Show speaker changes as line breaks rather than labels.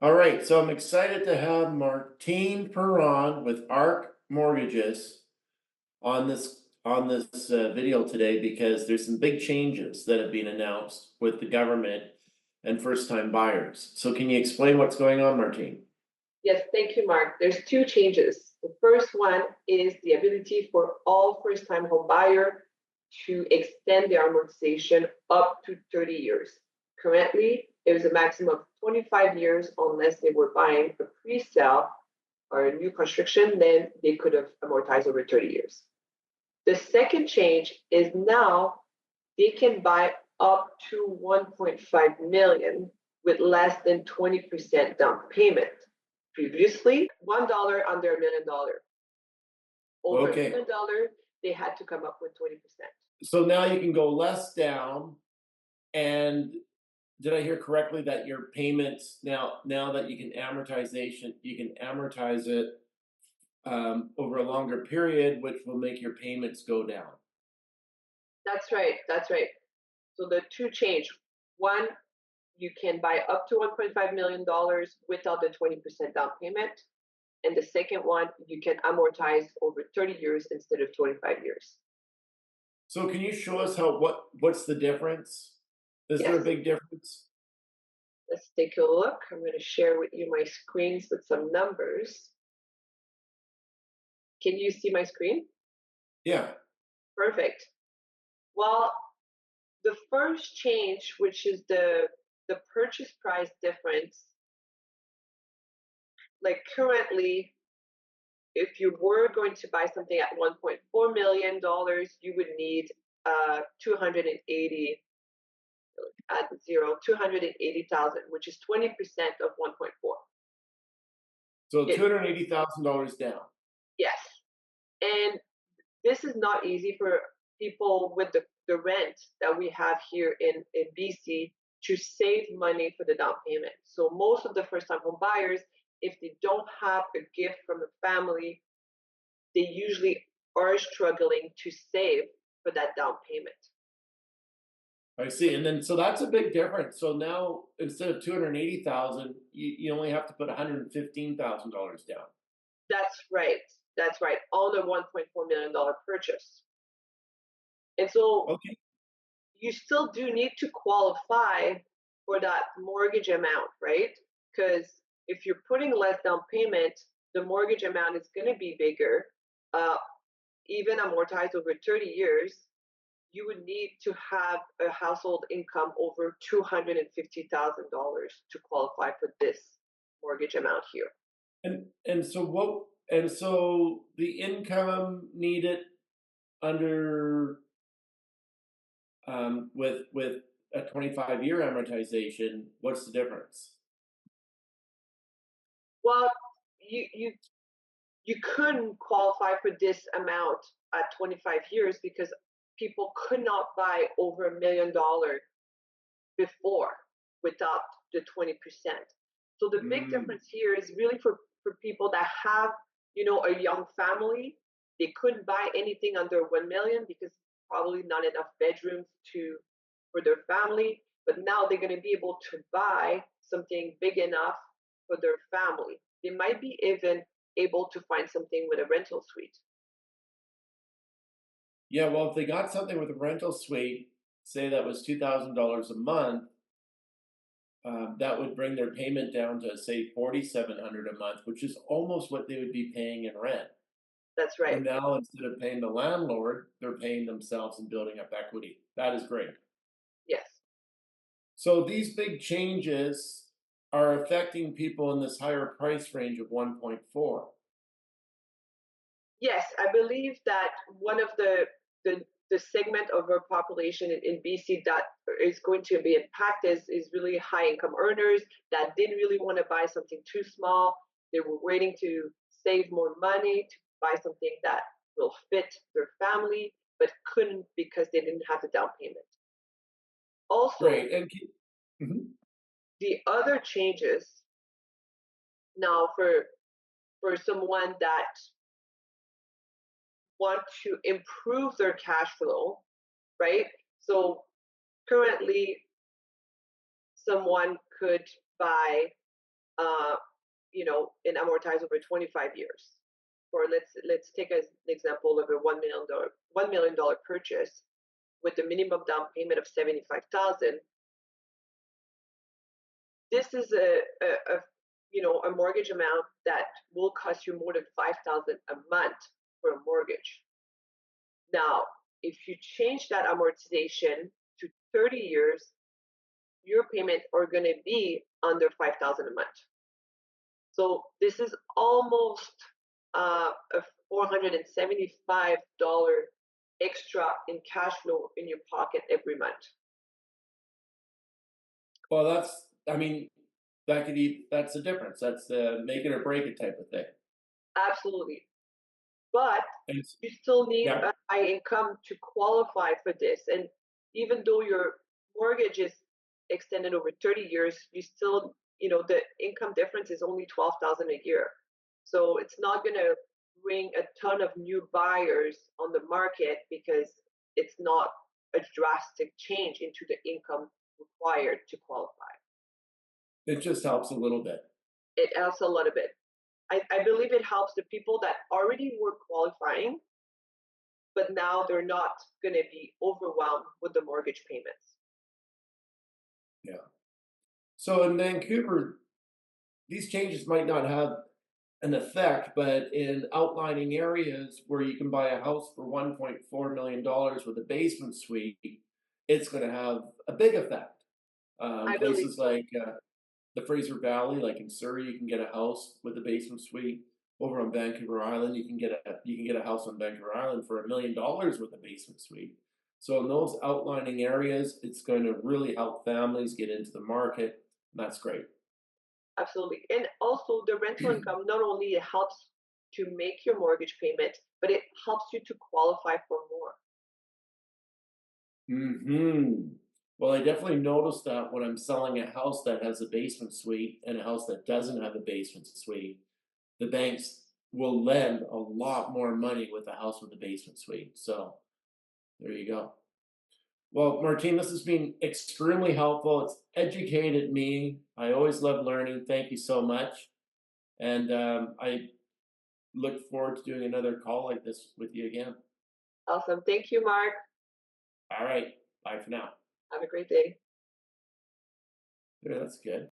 All right, so I'm excited to have Martine Perron with ARC Mortgages on this video today because there's some big changes that have been announced with the government and first-time buyers. So can you explain what's going on, Martine?
Yes, thank you, Mark. There's two changes. The first one is the ability for all first-time home buyer to extend their amortization up to 30 years. Currently, it was a maximum of 25 years unless they were buying a pre-sale or a new construction, then they could have amortized over 30 years. The second change is now they can buy up to 1.5 million with less than 20% down payment. Previously, $1 under $1 million. Over $1
Okay,
million, they had to come up with 20%.
so now you can go less down, and did I hear correctly that your payments now that you can amortize it over a longer period, which will make your payments go down.
That's right. That's right. So the two change. One, you can buy up to $1.5 million without the 20% down payment. And the second one, you can amortize over 30 years instead of 25 years.
So can you show us what's the difference? Is there a
Yes,
big difference?
let's take a look. I'm going to share with you my screens with some numbers. Can you see my screen?
Yeah.
Perfect. Well, the first change, which is the purchase price difference, like currently, if you were going to buy something at $1.4 million, you would need 280 at zero, 280,000, which is 20% of 1.4.
So
It
$280,000 down.
Yes, and this is not easy for people with the rent that we have here in BC to save money for the down payment. So most of the first time home buyers, if they don't have a gift from a family, they usually are struggling to save for that down payment.
I see. And then so that's a big difference. So now instead of 280,000, you only have to put $115,000 down.
That's right. That's right. On a $1.4 million purchase. And so
Okay.
you still do need to qualify for that mortgage amount, right? Because if you're putting less down payment, the mortgage amount is going to be bigger. Uh, Even amortized over 30 years, you would need to have a household income over $250,000 to qualify for this mortgage amount here.
And so the income needed under with a 25-year amortization, what's the difference?
Well, you couldn't qualify for this amount at 25 years because people could not buy over $1 million before without the 20%. So the big
Mm,
difference here is really for people that have, a young family. They couldn't buy anything under 1 million because probably not enough bedrooms to for their family. But now they're going to be able to buy something big enough for their family. They might be even able to find something with a rental suite.
yeah, well, if they got something with a rental suite, say that was $2,000 a month, that would bring their payment down to say 4,700 a month, which is almost what they would be paying in rent.
That's right.
And now instead of paying the landlord, they're paying themselves and building up equity. That is great.
Yes.
So these big changes are affecting people in this higher price range of 1.4.
Yes, I believe that one of the segment of our population in BC that is going to be impacted is really high income earners that didn't really want to buy something too small. They were waiting to save more money to buy something that will fit their family, but couldn't because they didn't have the down payment. Also,
Great. Mhm.
the other changes now for someone that want to improve their cash flow, right? So currently, someone could buy and amortize over 25 years. Or let's take as an example of a $1 million purchase with a minimum down payment of 75,000. This is a mortgage amount that will cost you more than 5,000 a month for a mortgage. Now, if you change that amortization to 30 years, your payments are going to be under 5,000 a month. So this is almost a $475 extra in cash flow in your pocket every month.
Well, I mean, that's the difference. That's the make it or break it type of thing.
Absolutely. But
And it's,
you still need
yeah,
a high income to qualify for this. And even though your mortgage is extended over 30 years, you still, the income difference is only 12,000 a year. So it's not going to bring a ton of new buyers on the market because it's not a drastic change into the income required to qualify.
it just helps a little bit.
It helps a little bit. I believe it helps the people that already were qualifying, but now they're not going to be overwhelmed with the mortgage payments.
Yeah. So in Vancouver, these changes might not have an effect, but in outlining areas where you can buy a house for $1.4 million with a basement suite, it's going to have a big effect.
I believe
Places
so.
like the Fraser Valley, like in Surrey, you can get a house with a basement suite. Over on Vancouver Island, you can get a house on Vancouver Island for $1 million with a basement suite. So in those outlining areas, it's going to really help families get into the market. And that's great.
Absolutely. And also, the rental income not only helps to make your mortgage payment, but it helps you to qualify for more.
Well, I definitely noticed that when I'm selling a house that has a basement suite and a house that doesn't have a basement suite, the banks will lend a lot more money with a house with a basement suite. So there you go. Well, Martine, this has been extremely helpful. It's educated me. I always love learning. Thank you so much. And I look forward to doing another call like this with you again.
Awesome. Thank you, Mark.
All right. Bye for now.
Have a great day.
Yeah, that's good.